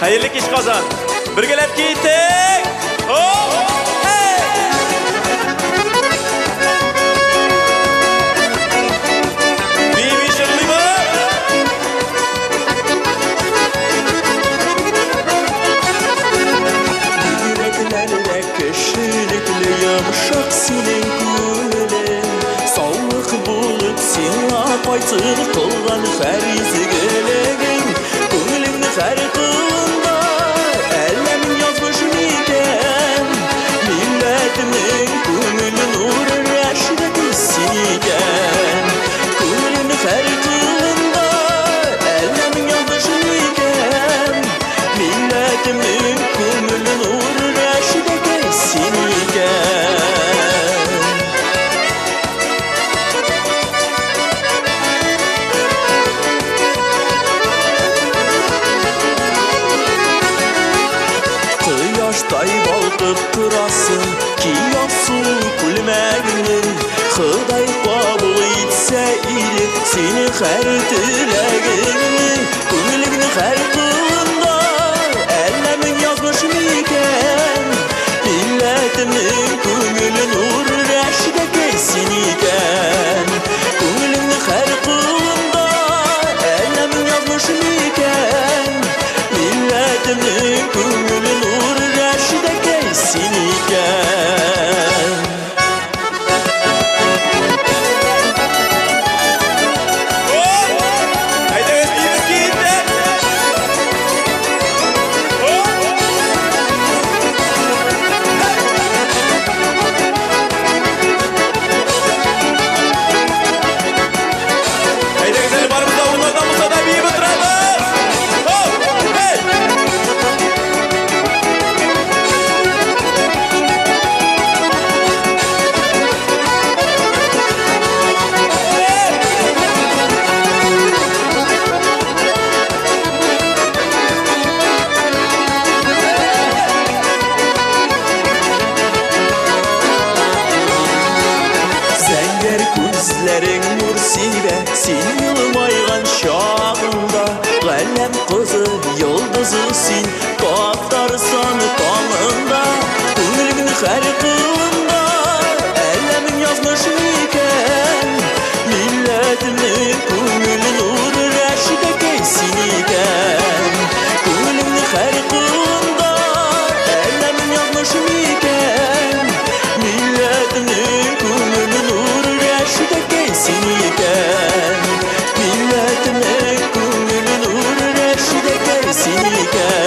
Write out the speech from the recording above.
Hayırlı iş kazan. Birgelep gittik. Oh! Hey! Bibi şırlı mı? Yüreklerle köşülükle yumuşak senin gülün Sağlık bulup sana paytını kılgan ferizi gülün Gülün her kılında ellemin yazmış iken Milletimin gülün uğru reşideti siniken Gülün her kılında ellemin yazmış iken Milletimin gülün uğru reşideti siniken Yaştay balkıp turasın ki yapsın kulmeginin Hıday kabul etse ili seni her dileğini Gönlümün her kılında ellemin yazmış iken Milletimin gönlünün nur reşide geçsin iken Gönlümün her kılında ellemin yazmış iken Milletimin gönlünün nur reşide geçsin iken Haydi özleyimiz gittik. Haydi güzelim aramızda onlardan bu sada bir bitirelim. Hey! Zenger gözlerin nur silbe Sin yılmaygan şağında Gallem kızı yıldızı sin Kaptarsan kanında Gönlümün her kılında ellemin yazmış iken Milletimin gönlünün nur reşide geçsin iken Gönlümün her kılında ellemin yazmış iken Milletimin gönlünün nur reşide geçsin iken Milletimin gönlünün nur reşide geçsin iken